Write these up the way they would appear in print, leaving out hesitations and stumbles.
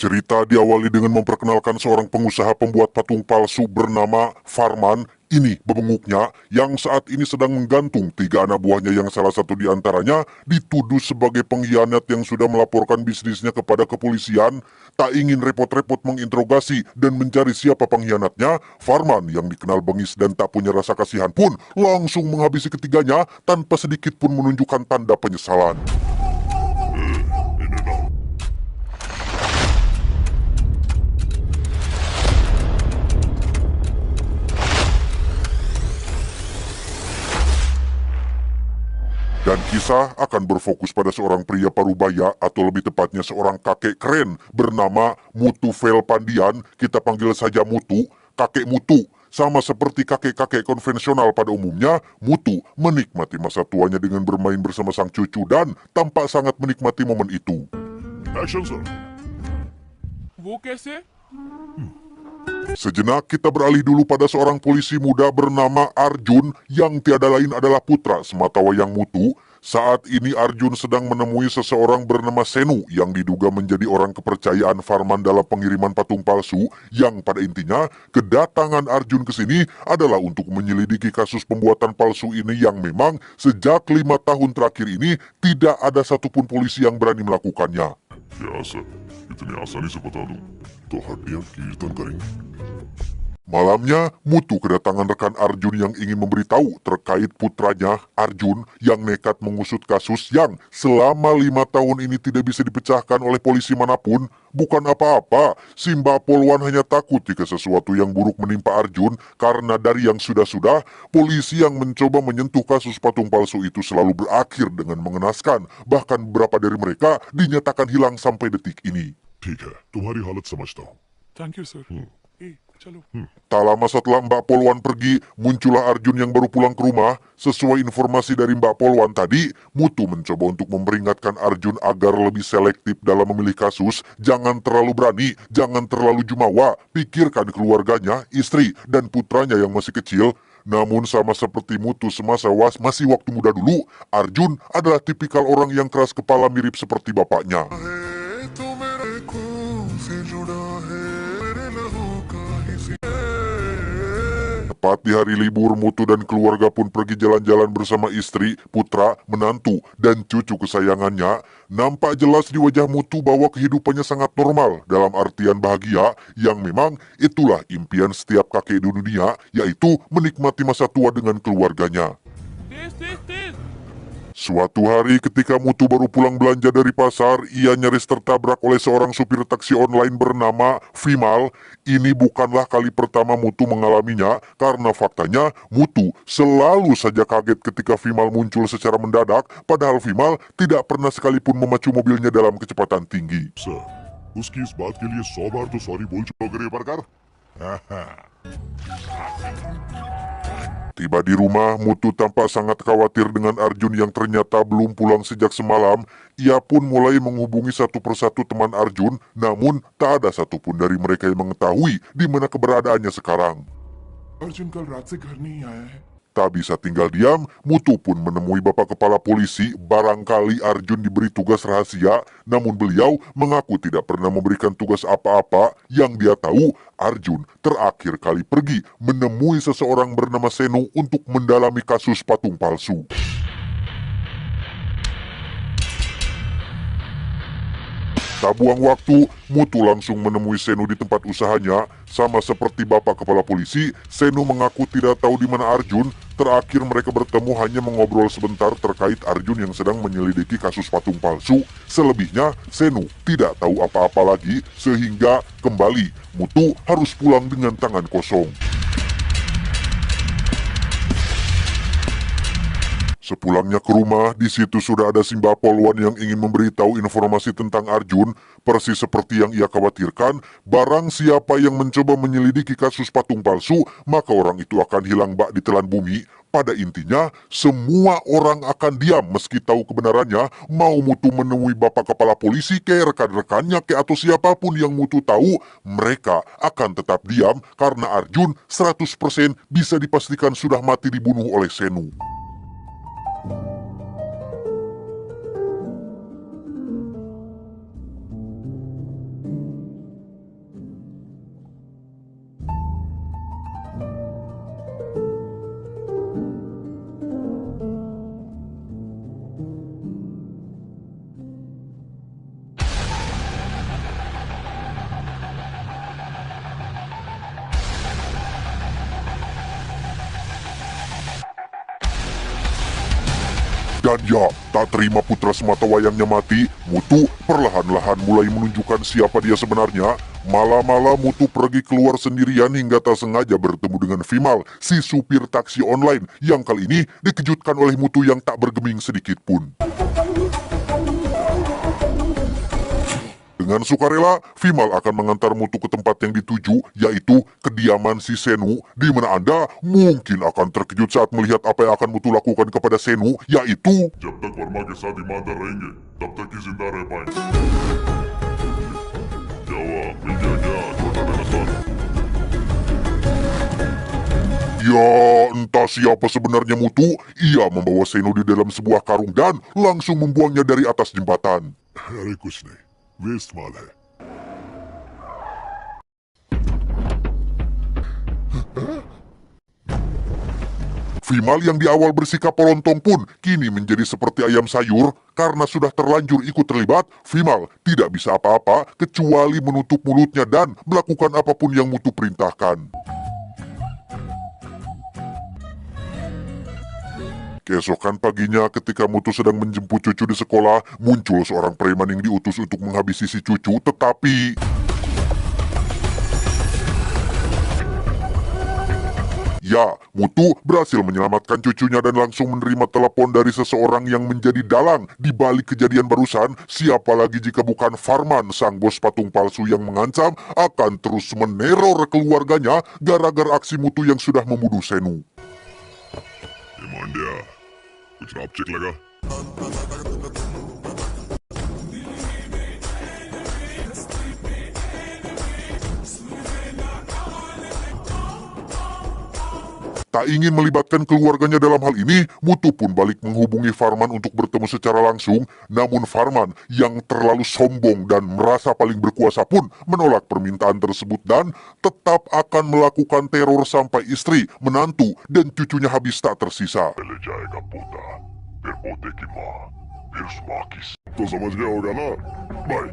Cerita diawali dengan memperkenalkan seorang pengusaha pembuat patung palsu bernama Farman. Ini bebenguknya yang saat ini sedang menggantung 3 anak buahnya yang salah satu di antaranya dituduh sebagai pengkhianat yang sudah melaporkan bisnisnya kepada kepolisian. Tak ingin repot-repot menginterogasi dan mencari siapa pengkhianatnya, Farman yang dikenal bengis dan tak punya rasa kasihan pun langsung menghabisi ketiganya tanpa sedikit pun menunjukkan tanda penyesalan. Dan kisah akan berfokus pada seorang pria parubaya atau lebih tepatnya seorang kakek keren bernama Mutu Velpandian. Kita panggil saja Mutu, kakek Mutu. Sama seperti kakek-kakek konvensional pada umumnya, Mutu menikmati masa tuanya dengan bermain bersama sang cucu dan tampak sangat menikmati momen itu. Action, sir. वो कैसे? Sejenak kita beralih dulu pada seorang polisi muda bernama Arjun yang tiada lain adalah putra sematawayang Mutu. Saat ini Arjun sedang menemui seseorang bernama Senu yang diduga menjadi orang kepercayaan Farman dalam pengiriman patung palsu, yang pada intinya kedatangan Arjun ke sini adalah untuk menyelidiki kasus pembuatan palsu ini yang memang sejak 5 tahun terakhir ini tidak ada satupun polisi yang berani melakukannya. Biasa, इतने आसानी से बता दूं तो हड्डियां कीर्तन करेंगी. Malamnya, Mutu kedatangan rekan Arjun yang ingin memberitahu terkait putranya, Arjun, yang nekat mengusut kasus yang selama 5 tahun ini tidak bisa dipecahkan oleh polisi manapun. Bukan apa-apa, si Mbak Polwan hanya takut jika sesuatu yang buruk menimpa Arjun karena dari yang sudah-sudah, polisi yang mencoba menyentuh kasus patung palsu itu selalu berakhir dengan mengenaskan. Bahkan beberapa dari mereka dinyatakan hilang sampai detik ini. ठीक है, तुम्हारी हालत समझता हूँ. Thank you sir चलो Tak lama setelah Mbak Polwan pergi, muncullah Arjun yang baru pulang ke rumah. Sesuai informasi dari Mbak Polwan tadi, Mutu mencoba untuk memperingatkan Arjun agar lebih selektif dalam memilih kasus. Jangan terlalu berani, jangan terlalu jumawa. Pikirkan keluarganya, istri, dan putranya yang masih kecil. Namun sama seperti Mutu semasa masih waktu muda dulu, Arjun adalah tipikal orang yang keras kepala mirip seperti bapaknya. Tepat di hari libur, Mutu dan keluarga pun pergi jalan-jalan bersama istri, putra, menantu, dan cucu kesayangannya. Nampak jelas di wajah Mutu bahwa kehidupannya sangat normal dalam artian bahagia, yang memang itulah impian setiap kakek di dunia, yaitu menikmati masa tua dengan keluarganya. तेज तेज तेज Suatu hari ketika Mutu baru pulang belanja dari pasar, ia nyaris tertabrak oleh seorang supir taksi online bernama Vimal. Ini bukanlah kali pertama Mutu mengalaminya, karena faktanya Mutu selalu saja kaget ketika Vimal muncul secara mendadak, padahal Vimal tidak pernah sekalipun memacu mobilnya dalam kecepatan tinggi. Sir, उसकी इस बात के लिए 100 बार तो सॉरी बोल चुका करे परकार. Tiba di rumah, Mutu tampak sangat khawatir dengan Arjun yang ternyata belum pulang sejak semalam. Ia pun mulai menghubungi satu persatu teman Arjun, namun tak ada satupun dari mereka yang mengetahui di mana keberadaannya sekarang. Arjun कल रात से घर नहीं आया है Tak bisa tinggal diam, Mutu pun menemui Bapak Kepala Polisi. Barangkali Arjun diberi tugas rahasia, namun beliau mengaku tidak pernah memberikan tugas apa-apa. Yang dia tahu, Arjun terakhir kali pergi menemui seseorang bernama Senu untuk mendalami kasus patung palsu. Tak buang waktu, Mutu langsung menemui Senu di tempat usahanya. Sama seperti Bapak Kepala Polisi, Senu mengaku tidak tahu di mana Arjun. Terakhir mereka bertemu hanya mengobrol sebentar terkait Arjun yang sedang menyelidiki kasus patung palsu. Selebihnya, Senu tidak tahu apa-apa lagi, sehingga kembali Mutu harus pulang dengan tangan kosong. Sepulangnya ke rumah, di situ sudah ada Simba Polwan yang ingin memberitahu informasi tentang Arjun. Persis seperti yang ia khawatirkan, barang siapa yang mencoba menyelidiki kasus patung palsu, maka orang itu akan hilang bak di telan bumi. Pada intinya, semua orang akan diam meski tahu kebenarannya. Mau Mutu menemui Bapak Kepala Polisi ke rekan-rekannya ke atau siapapun yang Mutu tahu, mereka akan tetap diam karena Arjun 100% bisa dipastikan sudah mati dibunuh oleh Senu. Dan ya, tak terima putra semata wayangnya mati, Mutu perlahan-lahan mulai menunjukkan siapa dia sebenarnya. Malam-malam Mutu pergi keluar sendirian hingga tak sengaja bertemu dengan Vimal, si supir taksi online, yang kali ini dikejutkan oleh Mutu yang tak bergeming sedikit pun. Dengan sukarela, Vimal akan mengantar Mutu ke tempat yang dituju, yaitu kediaman si Senu, di mana Anda mungkin akan terkejut saat melihat apa yang akan Mutu lakukan kepada Senu, yaitu जब तक वर्मा के साथ ईमानदार रहेंगे तब तक ही जिंदा रह पाएंगे। क्या हुआ, मिल गया क्या छोटा नगसान? ya entah siapa sebenarnya Mutu, ia membawa Senu di dalam sebuah karung dan langsung membuangnya dari atas jembatan. अरे कुछ नहीं, वेस्ट माल है। Vimal yang di awal bersikap pelontong pun kini menjadi seperti ayam sayur karena sudah terlanjur ikut terlibat. Vimal tidak bisa apa-apa kecuali menutup mulutnya dan melakukan apapun yang Mutu perintahkan. Keesokan paginya ketika Mutu sedang menjemput cucu di sekolah, muncul seorang preman yang diutus untuk menghabisi si cucu, tetapi ya, Mutu berhasil menyelamatkan cucunya dan langsung menerima telepon dari seseorang yang menjadi dalang di balik kejadian barusan. Siapa lagi jika bukan Farman, sang bos patung palsu yang mengancam akan terus meneror keluarganya gara-gara aksi Mutu yang sudah membunuh Senu. ये मांडिया, कुछ रापचिक लगा? Tak ingin melibatkan keluarganya dalam hal ini, Mutu pun balik menghubungi Farman untuk bertemu secara langsung. Namun Farman yang terlalu sombong dan merasa paling berkuasa pun menolak permintaan tersebut dan tetap akan melakukan teror sampai istri, menantu, dan cucunya habis tak tersisa. पहले जाएगा पोता, फिर पोते की माँ, फिर माँ की। तो समझ गया होगा ना? Bye.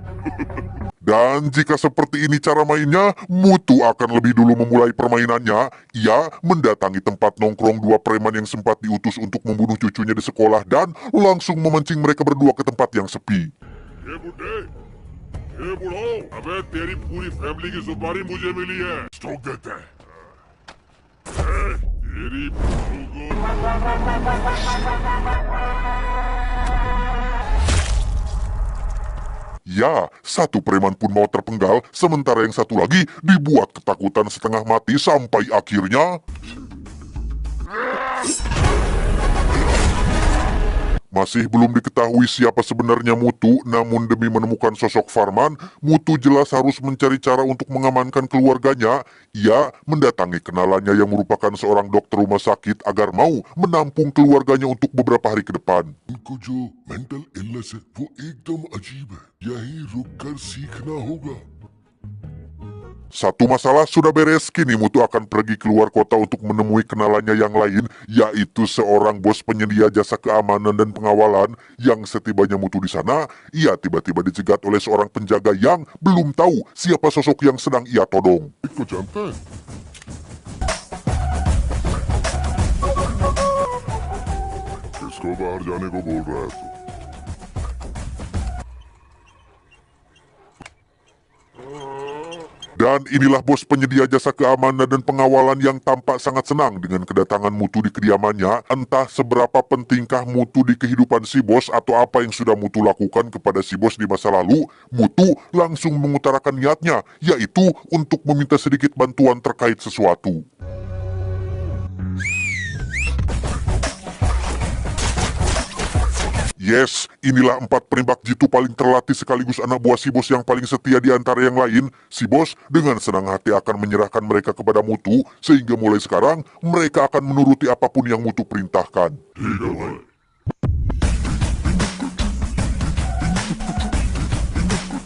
Dan jika seperti ini cara mainnya, Mutu akan lebih dulu memulai permainannya. Ia mendatangi tempat nongkrong dua preman yang sempat diutus untuk membunuh cucunya di sekolah dan langsung memancing mereka berdua ke tempat yang sepi. ये बुड्ढे, ये बुढ़ाओ, अबे तेरी पूरी फैमिली की सुपारी मुझे मिली है। स्ट्रोक देते हैं। तेरी बहू को Ya, satu preman pun mau terpenggal, sementara yang satu lagi dibuat ketakutan setengah mati sampai akhirnya masih belum diketahui siapa sebenarnya Mutu, namun demi menemukan sosok Farman, Mutu jelas harus mencari cara untuk mengamankan keluarganya. Ia mendatangi kenalannya yang merupakan seorang dokter rumah sakit agar mau menampung keluarganya untuk beberapa hari ke depan. उनको जो mental illness है वो एकदम अजीब है, यहीं रुककर सीखना होगा। Satu masalah sudah beres, kini Mutu akan pergi keluar kota untuk menemui kenalannya yang lain, yaitu seorang bos penyedia jasa keamanan dan pengawalan. Yang setibanya Mutu di sana, ia tiba-tiba dicegat oleh seorang penjaga yang belum tahu siapa sosok yang sedang ia todong. को जानता है? किसको बाहर जाने को बोल रहा है तू? Dan inilah bos penyedia jasa keamanan dan pengawalan yang tampak sangat senang dengan kedatangan Mutu di kediamannya. Entah seberapa pentingkah Mutu di kehidupan si bos atau apa yang sudah Mutu lakukan kepada si bos di masa lalu, Mutu langsung mengutarakan niatnya, yaitu untuk meminta sedikit bantuan terkait sesuatu. Yes, inilah 4 penembak jitu paling terlatih sekaligus anak buah si bos yang paling setia di antara yang lain. Si bos dengan senang hati akan menyerahkan mereka kepada Mutu, sehingga mulai sekarang mereka akan menuruti apapun yang Mutu perintahkan. ठीक है भाई।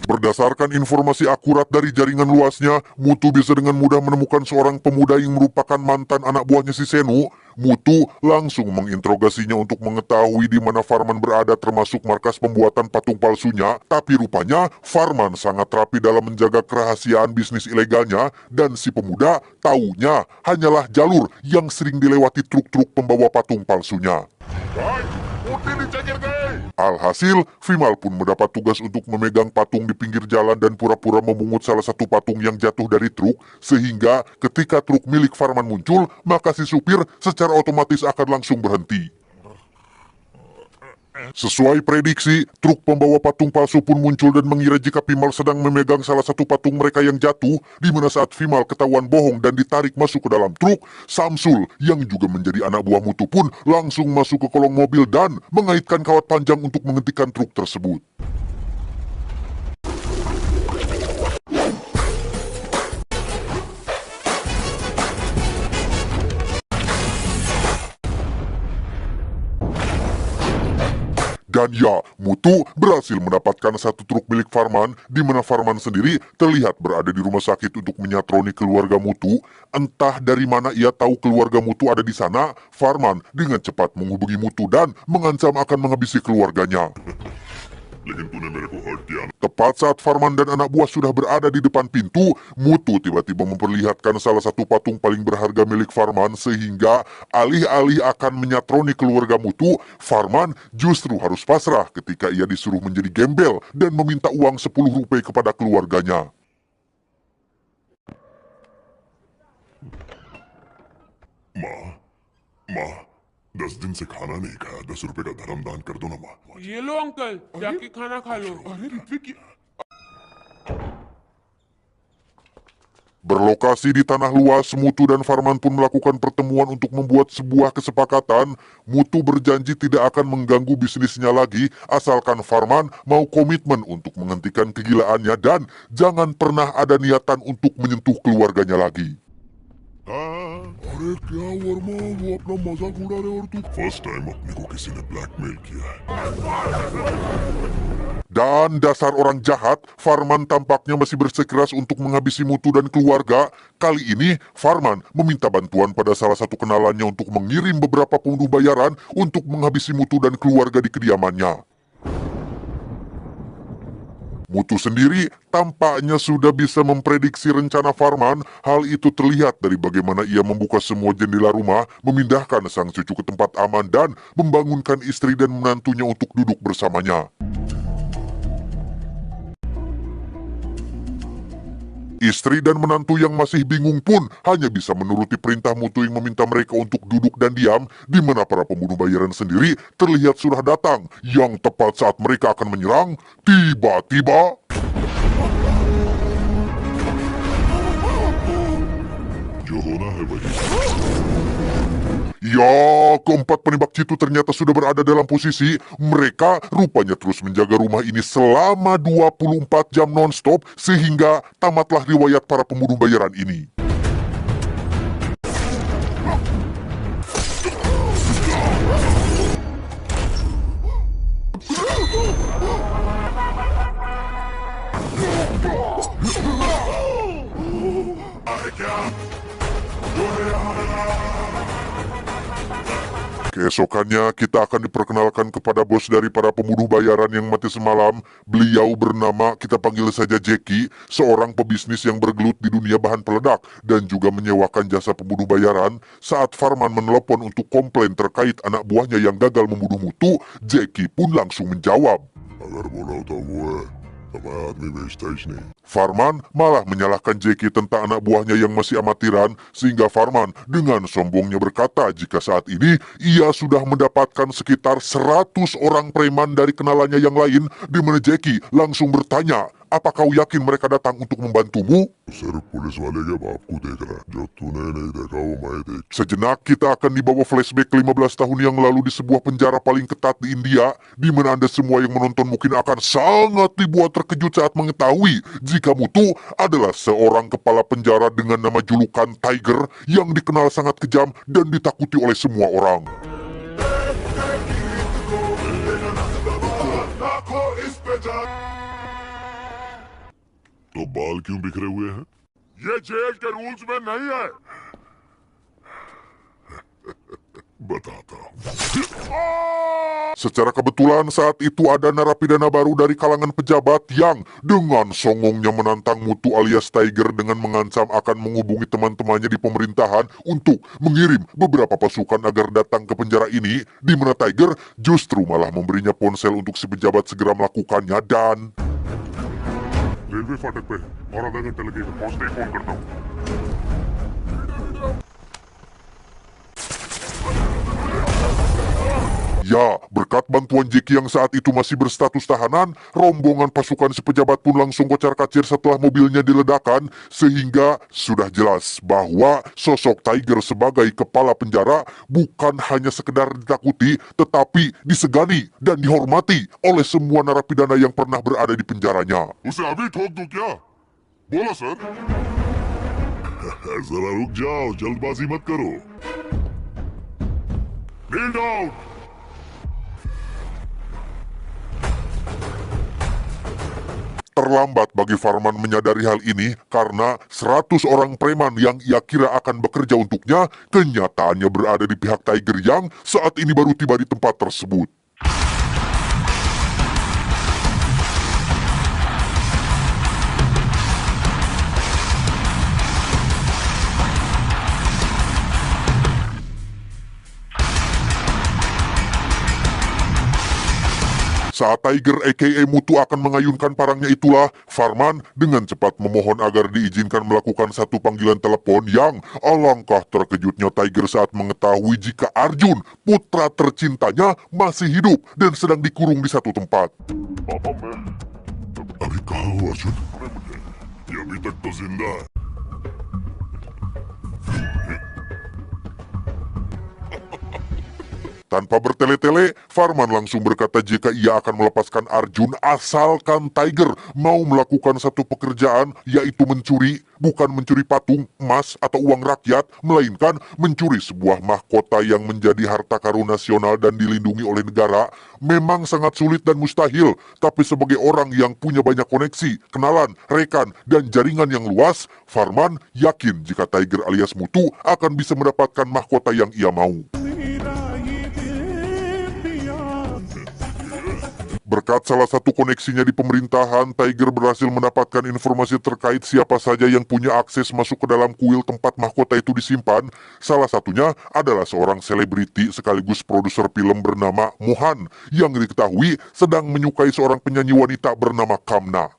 Berdasarkan informasi akurat dari jaringan luasnya, Mutu bisa dengan mudah menemukan seorang pemuda yang merupakan mantan anak buahnya si Senu. Mutu langsung menginterogasinya untuk mengetahui di mana Farman berada termasuk markas pembuatan patung palsunya. Tapi rupanya Farman sangat rapi dalam menjaga kerahasiaan bisnis ilegalnya dan si pemuda taunya hanyalah jalur yang sering dilewati truk-truk pembawa patung palsunya. भाई उठी नीचे गिर गए। Alhasil, Vimal pun mendapat tugas untuk memegang patung di pinggir jalan dan pura-pura memungut salah satu patung yang jatuh dari truk, sehingga ketika truk milik Farman muncul, maka si supir secara otomatis akan langsung berhenti. Sesuai prediksi, truk pembawa patung palsu pun muncul dan mengira jika Vimal sedang memegang salah satu patung mereka yang jatuh, di mana saat Vimal ketahuan bohong dan ditarik masuk ke dalam truk, Samsul yang juga menjadi anak buah Mutu pun langsung masuk ke kolong mobil dan mengaitkan kawat panjang untuk menghentikan truk tersebut. Dan ya, Mutu berhasil mendapatkan satu truk milik Farman, di mana Farman sendiri terlihat berada di rumah sakit untuk menyatroni keluarga Mutu. Entah dari mana ia tahu keluarga Mutu ada di sana, Farman dengan cepat menghubungi Mutu dan mengancam akan menghabisi keluarganya. लेकिन तूने मेरे को हर्ट किया ना। Tepat saat Farman dan anak buah sudah berada di depan pintu, Mutu tiba-tiba memperlihatkan salah satu patung paling berharga milik Farman, sehingga alih-alih akan menyatroni keluarga Mutu, Farman justru harus pasrah ketika ia disuruh menjadi gembel dan meminta uang 10 rupiah kepada keluarganya. माँ 10 दिन से खाना नहीं खाया, 10 रुपए का धर्म दान कर दो ना माँ। ये लो अंकल, जाके खाना खा लो। अरे Ritwik, Berlokasi di tanah luas, Mutu dan Farman pun melakukan pertemuan untuk membuat sebuah kesepakatan. Mutu berjanji tidak akan mengganggu bisnisnya lagi, asalkan Farman mau komitmen untuk menghentikan kegilaannya dan jangan pernah ada niatan untuk menyentuh keluarganya lagi. अरे क्या वर्मा, वो अपना मजाक उड़ा रहे और तू first time अपने को किसी ने ब्लैकमेल किया है। Dan dasar orang jahat, Farman tampaknya masih bersikeras untuk menghabisi Mutu dan keluarga. Kali ini, Farman meminta bantuan pada salah satu kenalannya untuk mengirim beberapa pembunuh bayaran untuk menghabisi Mutu dan keluarga di kediamannya. Mutu sendiri tampaknya sudah bisa memprediksi rencana Farman. Hal itu terlihat dari bagaimana ia membuka semua jendela rumah, memindahkan sang cucu ke tempat aman dan membangunkan istri dan menantunya untuk duduk bersamanya. Istri dan menantu yang masih bingung pun hanya bisa menuruti perintah Mutu yang meminta mereka untuk duduk dan diam, di mana para pembunuh bayaran sendiri terlihat sudah datang. Yang tepat saat mereka akan menyerang, tiba-tiba जो होना है वही। ya, keempat penembak jitu ternyata sudah berada dalam posisi. Mereka rupanya terus menjaga rumah ini selama 24 jam non-stop, sehingga tamatlah riwayat para pembunuh bayaran ini. Keesokannya kita akan diperkenalkan kepada bos dari para pembunuh bayaran yang mati semalam. Beliau bernama, kita panggil saja Jackie, seorang pebisnis yang bergelut di dunia bahan peledak dan juga menyewakan jasa pembunuh bayaran. Saat Farman menelepon untuk komplain terkait anak buahnya yang gagal membunuh Mutu, Jackie pun langsung menjawab. अगर बोला होता वो है तो मैं आदमी बेचता ही नहीं। Farman malah menyalahkan Jackie tentang anak buahnya yang masih amatiran, sehingga Farman dengan sombongnya berkata jika saat ini ia sudah mendapatkan sekitar 100 orang preman dari kenalannya yang lain, di mana Jackie langsung bertanya, apa kau yakin mereka datang untuk membantumu? सिर्फ पुलिस वाले के बाप को देख रहा है, जो तूने नहीं देखा वो मैं देख। Sejenak kita akan dibawa flashback 15 tahun yang lalu di sebuah penjara paling ketat di India, di mana Anda semua yang menonton mungkin akan sangat dibuat terkejut saat mengetahui jika Mutu adalah seorang kepala penjara dengan nama julukan Tiger yang dikenal sangat kejam dan ditakuti oleh semua orang. तो बाल क्यों बिखरे हुए हैं? ये जेल के रूल्स में नहीं है। Batata. Secara kebetulan saat itu ada narapidana baru dari kalangan pejabat yang dengan songongnya menantang Mutu alias Tiger dengan mengancam akan menghubungi teman-temannya di pemerintahan untuk mengirim beberapa pasukan agar datang ke penjara ini, di mana Tiger justru malah memberinya ponsel untuk si pejabat segera melakukannya dan... railway फाटक पे और आधा घंटा लगेगा, पहुंचते ही फोन करता हूँ। Ya, berkat bantuan Jeki yang saat itu masih berstatus tahanan, rombongan pasukan si pejabat pun langsung kocar-kacir setelah mobilnya diledakkan, sehingga sudah jelas bahwa sosok Tiger sebagai kepala penjara bukan hanya sekedar ditakuti, tetapi disegani dan dihormati oleh semua narapidana yang pernah berada di penjaranya. उसे अभी ठोक दूं क्या? बोलो सर। जरा रुक जाओ, जल्दबाजी मत करो। Kneel down. Terlambat bagi Farman menyadari hal ini karena 100 orang preman yang ia kira akan bekerja untuknya kenyataannya berada di pihak Tiger yang saat ini baru tiba di tempat tersebut. Saat Tiger aka Mutu akan mengayunkan parangnya itulah, Farman dengan cepat memohon agar diizinkan melakukan satu panggilan telepon yang alangkah terkejutnya Tiger saat mengetahui jika Arjun, putra tercintanya, masih hidup dan sedang dikurung di satu tempat. पापा मैं अभी कहाँ हूँ अर्जुन? ये अभी तक तो जिंदा है। Tanpa bertele-tele, Farman langsung berkata jika ia akan melepaskan Arjun asalkan Tiger mau melakukan satu pekerjaan, yaitu mencuri, bukan mencuri patung, emas, atau uang rakyat, melainkan mencuri sebuah mahkota yang menjadi harta karun nasional dan dilindungi oleh negara. Memang sangat sulit dan mustahil, tapi sebagai orang yang punya banyak koneksi, kenalan, rekan, dan jaringan yang luas, Farman yakin jika Tiger alias Mutu akan bisa mendapatkan mahkota yang ia mau. Berkat salah satu koneksinya di pemerintahan, Tiger berhasil mendapatkan informasi terkait siapa saja yang punya akses masuk ke dalam kuil tempat mahkota itu disimpan. Salah satunya adalah seorang selebriti sekaligus produser film bernama Mohan, yang diketahui sedang menyukai seorang penyanyi wanita bernama Kamna.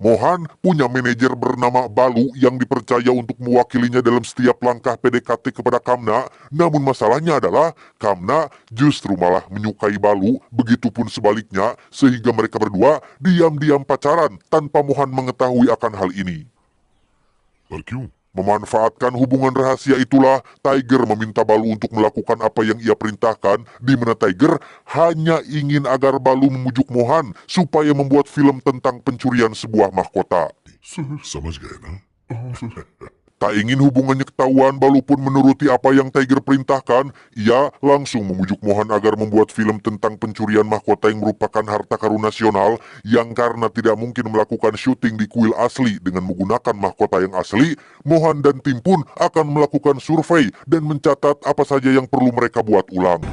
Mohan punya manajer bernama Balu yang dipercaya untuk mewakilinya dalam setiap langkah PDKT kepada Kamna. Namun masalahnya adalah Kamna justru malah menyukai Balu, begitupun sebaliknya, sehingga mereka berdua diam-diam pacaran tanpa Mohan mengetahui akan hal ini. पर क्यों? Memanfaatkan hubungan rahasia itulah, Tiger meminta Balu untuk melakukan apa yang ia perintahkan, di mana Tiger hanya ingin agar Balu memujuk Mohan supaya membuat film tentang pencurian sebuah mahkota. समझ गए ना? Tak ingin hubungannya ketahuan, Balu pun menuruti apa yang Tiger perintahkan. Ia langsung memujuk Mohan agar membuat film tentang pencurian mahkota yang merupakan harta karun nasional, yang karena tidak mungkin melakukan syuting di kuil asli dengan menggunakan mahkota yang asli, Mohan dan tim pun akan melakukan survei dan mencatat apa saja yang perlu mereka buat ulang.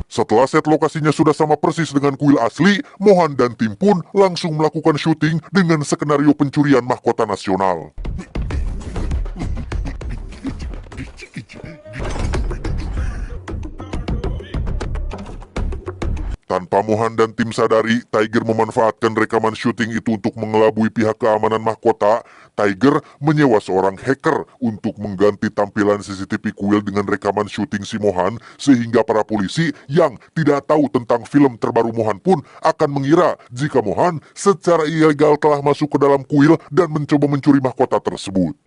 Setelah set lokasinya sudah sama persis dengan kuil asli, Mohan dan tim pun langsung melakukan syuting dengan skenario pencurian mahkota nasional. Tanpa Mohan dan tim sadari, Tiger memanfaatkan rekaman syuting itu untuk mengelabui pihak keamanan mahkota. Tiger menyewa seorang hacker untuk mengganti tampilan CCTV kuil dengan rekaman syuting si Mohan, sehingga para polisi yang tidak tahu tentang film terbaru Mohan pun akan mengira jika Mohan secara ilegal telah masuk ke dalam kuil dan mencoba mencuri mahkota tersebut.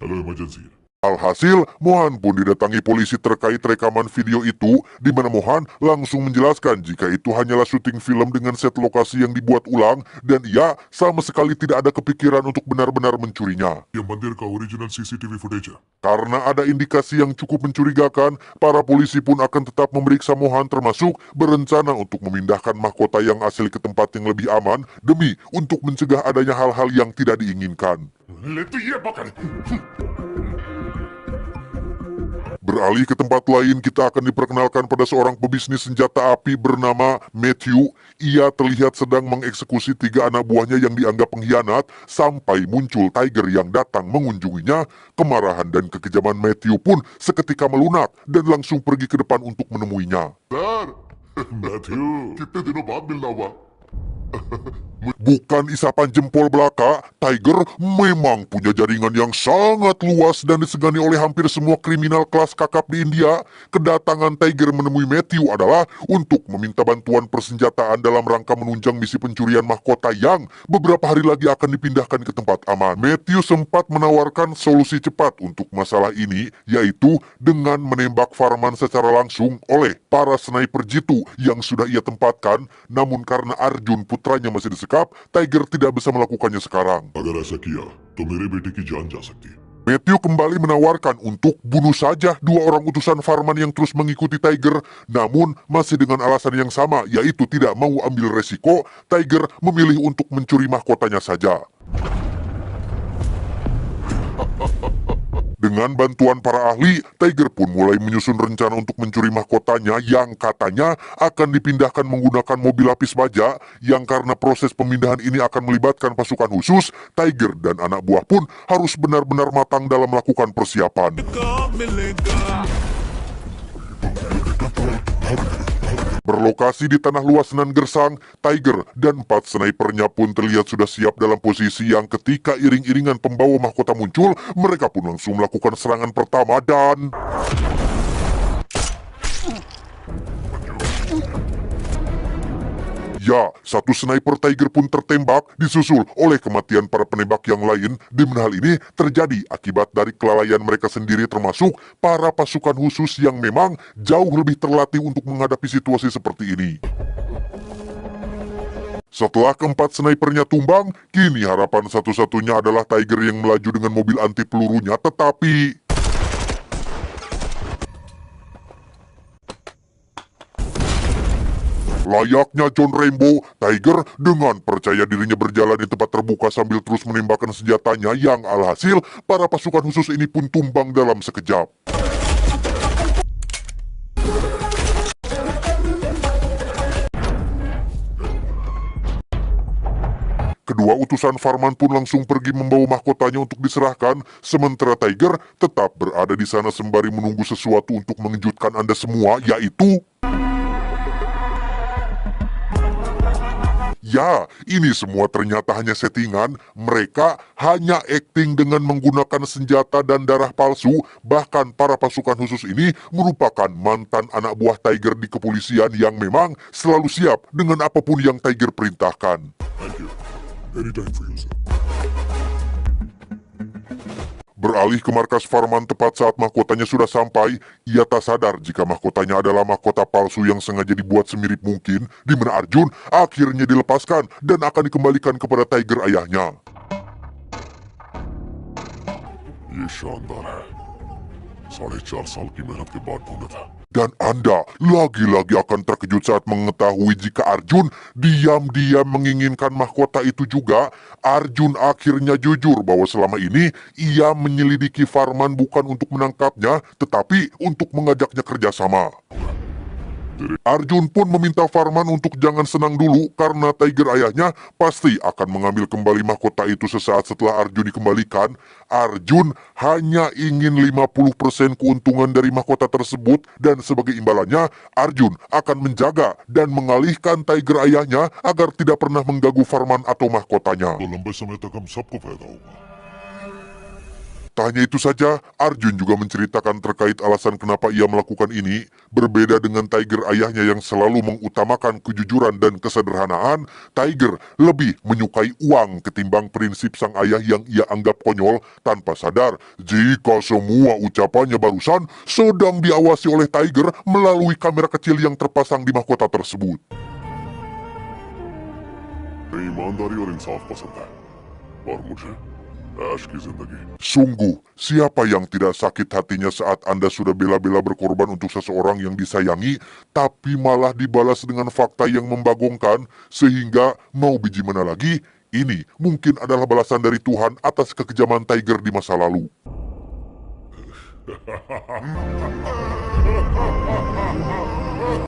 Hello emergency. Alhasil, Mohan pun didatangi polisi terkait rekaman video itu, di mana Mohan langsung menjelaskan jika itu hanyalah syuting film dengan set lokasi yang dibuat ulang, dan ia sama sekali tidak ada kepikiran untuk benar-benar mencurinya. Yang bandir ke original CCTV footage. Karena ada indikasi yang cukup mencurigakan, para polisi pun akan tetap memeriksa Mohan, termasuk berencana untuk memindahkan mahkota yang asli ke tempat yang lebih aman, demi untuk mencegah adanya hal-hal yang tidak diinginkan. Itu iya bakal. Beralih ke tempat lain, kita akan diperkenalkan pada seorang pebisnis senjata api bernama Matthew. Ia terlihat sedang mengeksekusi 3 anak buahnya yang dianggap pengkhianat, sampai muncul Tiger yang datang mengunjunginya. Kemarahan dan kekejaman Matthew pun seketika melunak dan langsung pergi ke depan untuk menemuinya. Sir, Matthew, kita tidak ambil nama. Bukan isapan jempol belaka, Tiger memang punya jaringan yang sangat luas dan disegani oleh hampir semua kriminal kelas kakap di India. Kedatangan Tiger menemui Matthew adalah untuk meminta bantuan persenjataan dalam rangka menunjang misi pencurian mahkota yang beberapa hari lagi akan dipindahkan ke tempat aman. Matthew sempat menawarkan solusi cepat untuk masalah ini, yaitu dengan menembak Farman secara langsung oleh para sniper jitu yang sudah ia tempatkan. Namun karena Arjun putranya masih disekap, Tiger tidak bisa melakukannya sekarang. Agar ऐसा किया तो मेरे बेटे की जान जा सकती है. Matthew kembali menawarkan untuk bunuh saja 2 orang utusan Farman yang terus mengikuti Tiger, namun masih dengan alasan yang sama, yaitu tidak mau ambil resiko. Tiger memilih untuk mencuri mahkotanya saja. Dengan bantuan para ahli, Tiger pun mulai menyusun rencana untuk mencuri mahkotanya yang katanya akan dipindahkan menggunakan mobil lapis baja, yang karena proses pemindahan ini akan melibatkan pasukan khusus. Tiger dan anak buah pun harus benar-benar matang dalam melakukan persiapan. Berlokasi di tanah luas Nan Gersang, Tiger dan 4 snipernya pun terlihat sudah siap dalam posisi yang ketika iring-iringan pembawa mahkota muncul, mereka pun langsung melakukan serangan pertama dan... Ya, 1 sniper Tiger pun tertembak, disusul oleh kematian para penembak yang lain, di mana hal ini terjadi akibat dari kelalaian mereka sendiri, termasuk para pasukan khusus yang memang jauh lebih terlatih untuk menghadapi situasi seperti ini. Setelah keempat snipernya tumbang, kini harapan satu-satunya adalah Tiger yang melaju dengan mobil anti pelurunya, tetapi... Layaknya John Rambo, Tiger dengan percaya dirinya berjalan di tempat terbuka sambil terus menembakkan senjatanya, yang alhasil para pasukan khusus ini pun tumbang dalam sekejap. Kedua utusan Farman pun langsung pergi membawa mahkotanya untuk diserahkan, sementara Tiger tetap berada di sana sembari menunggu sesuatu untuk mengejutkan Anda semua, yaitu... Ya, ini semua ternyata hanya settingan. Mereka hanya akting dengan menggunakan senjata dan darah palsu. Bahkan para pasukan khusus ini merupakan mantan anak buah Tiger di kepolisian yang memang selalu siap dengan apapun yang Tiger perintahkan. Thank you. Anytime for you, sir. Beralih ke markas Farman tepat saat mahkotanya sudah sampai, ia tak sadar jika mahkotanya adalah mahkota palsu yang sengaja dibuat semirip mungkin, di mana Arjun akhirnya dilepaskan dan akan dikembalikan kepada Tiger ayahnya. ये शानदार है. 4.5 साल की मेहनत के बाद ढूंढा था. Dan Anda lagi-lagi akan terkejut saat mengetahui jika Arjun diam-diam menginginkan mahkota itu juga. Arjun akhirnya jujur bahwa selama ini ia menyelidiki Farman bukan untuk menangkapnya, tetapi untuk mengajaknya kerjasama. Arjun pun meminta Farman untuk jangan senang dulu karena Tiger ayahnya pasti akan mengambil kembali mahkota itu sesaat setelah Arjun dikembalikan. Arjun hanya ingin 50% keuntungan dari mahkota tersebut, dan sebagai imbalannya Arjun akan menjaga dan mengalihkan Tiger ayahnya agar tidak pernah mengganggu Farman atau mahkotanya. तो लंबे समय तक हम सबको फायदा होगा. Tak hanya itu saja, Arjun juga menceritakan terkait alasan kenapa ia melakukan ini. Berbeda dengan Tiger ayahnya yang selalu mengutamakan kejujuran dan kesederhanaan, Tiger lebih menyukai uang ketimbang prinsip sang ayah yang ia anggap konyol, tanpa sadar jika semua ucapannya barusan sedang diawasi oleh Tiger melalui kamera kecil yang terpasang di mahkota tersebut. ईमानदारी और इंसाफ पसंद है और मुझे ऐश की जिंदगी। Sungguh, siapa yang tidak sakit hatinya saat Anda sudah bela-bela berkorban untuk seseorang yang disayangi, tapi malah dibalas dengan fakta yang membagongkan, sehingga mau biji mana lagi, ini mungkin adalah balasan dari Tuhan atas kekejaman Tiger di masa lalu.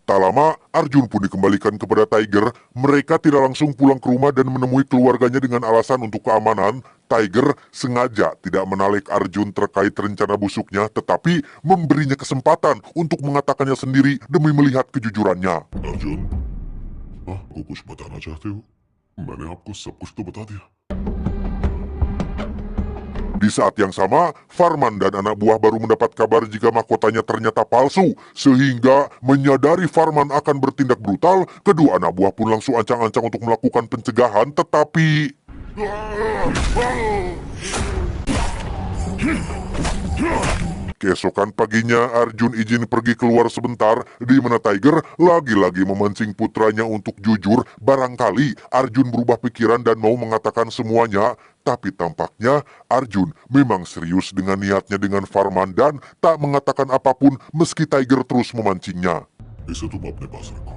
Tak lama, Arjun pun dikembalikan kepada Tiger. Mereka tidak langsung pulang ke rumah dan menemui keluarganya dengan alasan untuk keamanan. Tiger sengaja tidak menarik Arjun terkait rencana busuknya, tetapi memberinya kesempatan untuk mengatakannya sendiri demi melihat kejujurannya. Arjun, आपको कुछ बताना चाहते हो? मैंने आपको सब कुछ तो बता दिया। Di saat yang sama, Farman dan anak buah baru mendapat kabar jika mahkotanya ternyata palsu. Sehingga menyadari Farman akan bertindak brutal, kedua anak buah pun langsung ancang-ancang untuk melakukan pencegahan, tetapi... Keesokan paginya, Arjun izin pergi keluar sebentar, di mana Tiger lagi-lagi memancing putranya untuk jujur. Barangkali Arjun berubah pikiran dan mau mengatakan semuanya, tapi tampaknya Arjun memang serius dengan niatnya dengan Farman dan tak mengatakan apapun meski Tiger terus memancingnya. इसे तुम अपने पास रखो।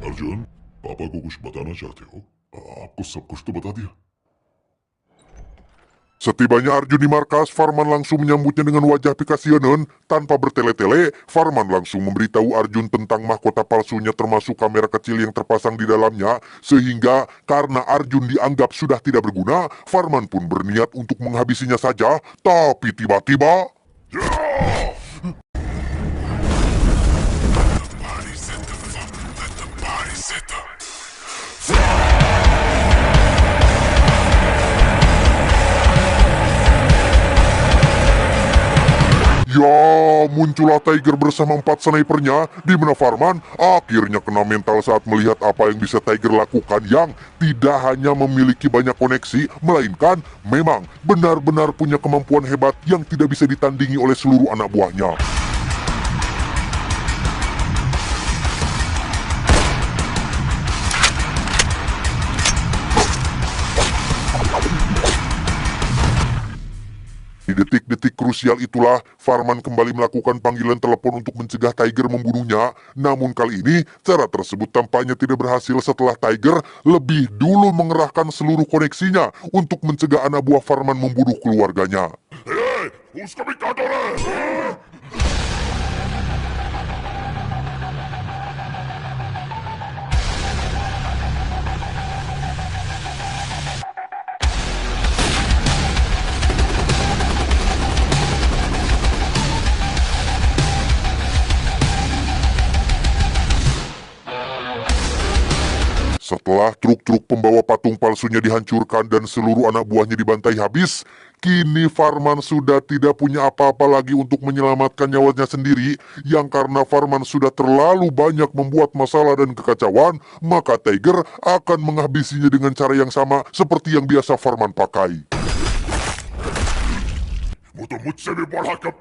अर्जुन, पापा को कुछ बताना चाहते हो? आपको सब कुछ तो बता दिया। Setibanya Arjun di markas, Farman langsung menyambutnya dengan wajah pikasianan. Tanpa bertele-tele, Farman langsung memberitahu Arjun tentang mahkota palsunya termasuk kamera kecil yang terpasang di dalamnya. Sehingga karena Arjun dianggap sudah tidak berguna, Farman pun berniat untuk menghabisinya saja. Tapi tiba-tiba... Ya, muncullah Tiger bersama 4 snipernya, di mana Farman akhirnya kena mental saat melihat apa yang bisa Tiger lakukan yang tidak hanya memiliki banyak koneksi, melainkan memang benar-benar punya kemampuan hebat yang tidak bisa ditandingi oleh seluruh anak buahnya. Di detik-detik krusial itulah, Farman kembali melakukan panggilan telepon untuk mencegah Tiger membunuhnya. Namun kali ini, cara tersebut tampaknya tidak berhasil setelah Tiger lebih dulu mengerahkan seluruh koneksinya untuk mencegah anak buah Farman membunuh keluarganya. उसको भी काटो रे! Setelah truk-truk pembawa patung palsunya dihancurkan dan seluruh anak buahnya dibantai habis, kini Farman sudah tidak punya apa-apa lagi untuk menyelamatkan nyawanya sendiri. Yang karena Farman sudah terlalu banyak membuat masalah dan kekacauan, maka Tiger akan menghabisinya dengan cara yang sama seperti yang biasa Farman pakai. वो तो मुझसे भी बड़ा कब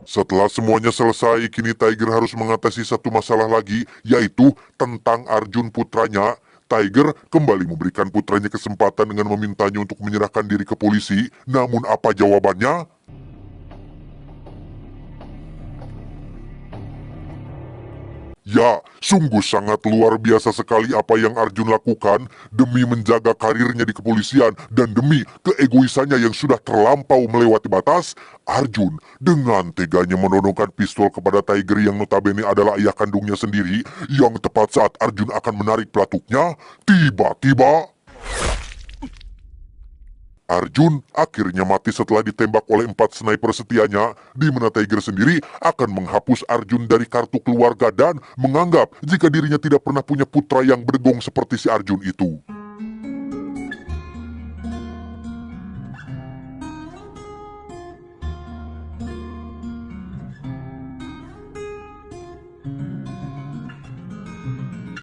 Setelah semuanya selesai, kini Tiger harus mengatasi satu masalah lagi, yaitu tentang Arjun putranya. Tiger kembali memberikan putranya kesempatan dengan memintanya untuk menyerahkan diri ke polisi. Namun apa jawabannya? Ya, sungguh sangat luar biasa sekali apa yang Arjun lakukan demi menjaga karirnya di kepolisian dan demi keegoisannya yang sudah terlampau melewati batas. Arjun dengan teganya menodongkan pistol kepada Tiger yang notabene adalah ayah kandungnya sendiri, yang tepat saat Arjun akan menarik pelatuknya, tiba-tiba... Arjun akhirnya mati setelah ditembak oleh 4 sniper setianya, di mana Tiger sendiri akan menghapus Arjun dari kartu keluarga dan menganggap jika dirinya tidak pernah punya putra yang berdegong seperti si Arjun itu.